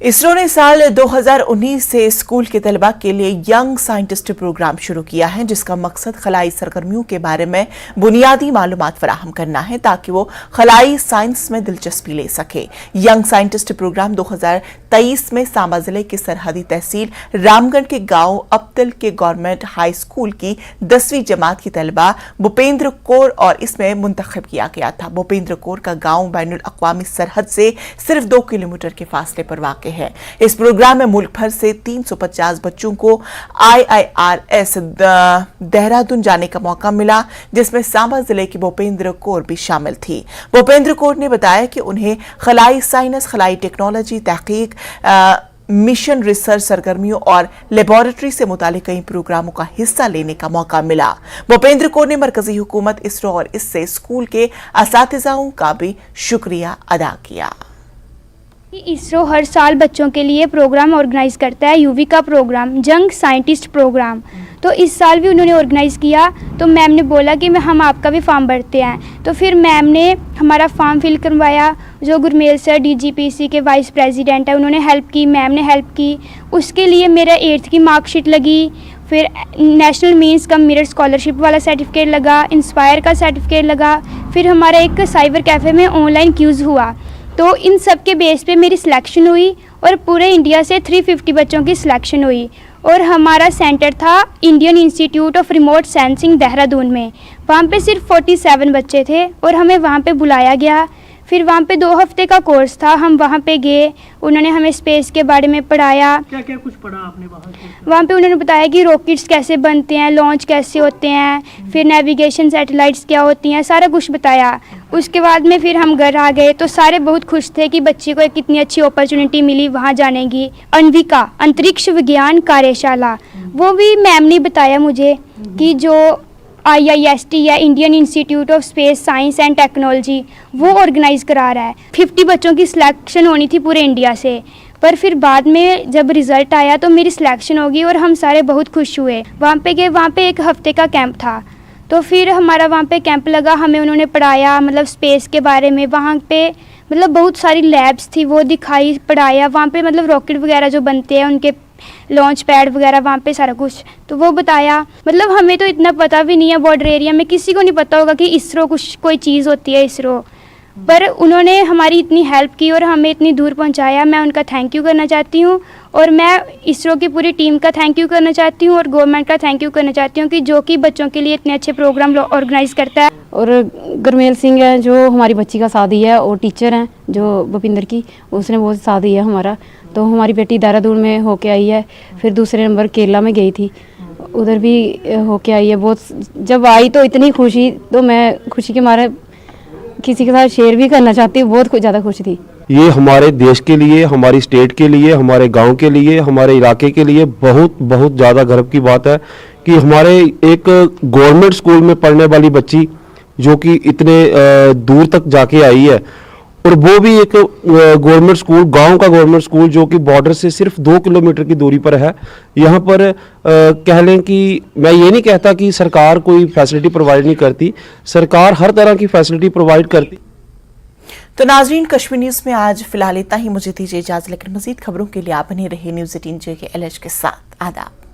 इसरो ने साल 2019 से स्कूल के तलबा के लिए यंग साइंटिस्ट प्रोग्राम शुरू किया है, जिसका मकसद खलाई सरगर्मियों के बारे में बुनियादी मालूमात फराहम करना है ताकि वो खलाई साइंस में दिलचस्पी ले सके। यंग साइंटिस्ट प्रोग्राम 2023 में सांबा जिले की सरहदी तहसील रामगढ़ के गांव अब्दल के गवर्नमेंट हाई स्कूल की 10वीं जमात की तलबा भूपेंद्र कौर और इसमें मुंतखब किया गया था। भूपेंद्र कौर का गांव बैनुल अक़वामी सरहद से सिर्फ 2 किलोमीटर के फासले पर वाक़ है। इस प्रोग्राम में मुल्क भर से 350 बच्चों को IIRS देहरादून जाने का मौका मिला, जिसमें सांबा जिले की भूपेंद्र कौर भी शामिल थी। भूपेंद्र कौर ने बताया कि उन्हें खलाई साइंस, खलाई टेक्नोलॉजी, तहकीक, मिशन रिसर्च सरगर्मियों और लेबोरेटरी से मुतालिक कई प्रोग्रामों का हिस्सा लेने का मौका मिला। भूपेंद्र कौर ने मरकजी हुकूमत, इसरो और इससे स्कूल के असातिज़ाओं का भी शुक्रिया अदा किया। इसरो हर साल बच्चों के लिए प्रोग्राम ऑर्गेनाइज करता है, यूवी का प्रोग्राम, यंग साइंटिस्ट प्रोग्राम। तो इस साल भी उन्होंने ऑर्गेनाइज़ किया, तो मैम ने बोला कि हम आपका भी फॉर्म भरते हैं। तो फिर मैम ने हमारा फॉर्म फिल करवाया। जो गुरमेल सर DGPC के वाइस प्रेसिडेंट है, उन्होंने हेल्प की, मैम ने हेल्प की। उसके लिए मेरा 8th की मार्कशीट लगी, फिर national means cum merit scholarship वाला सर्टिफिकेट लगा, इंस्पायर का सर्टिफिकेट लगा, फिर हमारा एक साइबर कैफ़े में ऑनलाइन क्यूज़ हुआ। तो इन सब के बेस पे मेरी सिलेक्शन हुई और पूरे इंडिया से 350 बच्चों की सिलेक्शन हुई। और हमारा सेंटर था Indian institute of remote sensing Dehradun में। वहाँ पे सिर्फ 47 बच्चे थे और हमें वहाँ पे बुलाया गया। फिर वहाँ पे 2 हफ्ते का कोर्स था, हम वहाँ पे गए, उन्होंने हमें स्पेस के बारे में पढ़ाया। क्या क्या कुछ पढ़ा आपने वहाँ से? वहाँ पे उन्होंने बताया कि रॉकेट्स कैसे बनते हैं, लॉन्च कैसे होते हैं, फिर नेविगेशन सैटेलाइट्स क्या होती हैं, सारा कुछ बताया। उसके बाद में फिर हम घर आ गए तो सारे बहुत खुश थे कि बच्चे को एक इतनी अच्छी अपॉर्चुनिटी मिली वहाँ जाने की। अन्विका अंतरिक्ष विज्ञान कार्यशाला, वो भी मैम ने बताया मुझे कि जो IIST या Indian institute of space science and technology वो ऑर्गेनाइज करा रहा है। 50 बच्चों की सिलेक्शन होनी थी पूरे इंडिया से, पर फिर बाद में जब रिज़ल्ट आया तो मेरी सिलेक्शन होगी और हम सारे बहुत खुश हुए। वहाँ पे गए, वहाँ पे 1 हफ्ते का कैंप था। तो फिर हमारा वहाँ पे कैंप लगा, हमें उन्होंने पढ़ाया मतलब स्पेस के बारे में। वहाँ पे मतलब बहुत सारी लैब्स थी, वो दिखाई, पढ़ाया। वहाँ पे मतलब रॉकेट वगैरह जो बनते हैं, उनके लॉन्च पैड वगैरह, वहाँ पे सारा कुछ तो वो बताया। मतलब हमें तो इतना पता भी नहीं है, बॉर्डर एरिया में किसी को नहीं पता होगा कि इसरो कुछ कोई चीज़ होती है इसरो, पर उन्होंने हमारी इतनी हेल्प की और हमें इतनी दूर पहुँचाया। मैं उनका थैंक यू करना चाहती हूँ और मैं इसरो की पूरी टीम का थैंक यू करना चाहती हूँ और गवर्नमेंट का थैंक यू करना चाहती हूँ कि जो कि बच्चों के लिए इतने अच्छे प्रोग्राम ऑर्गेनाइज करता है। और गुरमेल सिंह है जो हमारी बच्ची का साथ दिया है, और टीचर हैं जो भूपिंदर की, उसने बहुत साथ दिया हमारा। तो हमारी बेटी देहरादून में होके आई है, फिर दूसरे नंबर केरला में गई थी, उधर भी होके आई है। बहुत जब आई तो इतनी खुशी, तो मैं खुशी के मारे किसी के साथ शेयर भी करना चाहती हूँ, बहुत ज़्यादा खुश थी। ये हमारे देश के लिए, हमारी स्टेट के लिए, हमारे गांव के लिए, हमारे इलाके के लिए बहुत बहुत ज़्यादा गर्व की बात है कि हमारे एक गवर्नमेंट स्कूल में पढ़ने वाली बच्ची जो कि इतने दूर तक जाके आई है, और वो भी एक गवर्नमेंट स्कूल, गांव का गवर्नमेंट स्कूल जो कि बॉर्डर से सिर्फ 2 किलोमीटर की दूरी पर है। यहाँ पर कह लें कि मैं ये नहीं कहता कि सरकार कोई फैसिलिटी प्रोवाइड नहीं करती, सरकार हर तरह की फैसिलिटी प्रोवाइड करती। तो नाजरीन, कश्मीर न्यूज़ में आज फिलहाल इतना ही। मुझे दीजिए इजाजत, लेकिन मजीद खबरों के लिए आप बने रहिए न्यूज़ 18 JKLH के साथ। आदाब।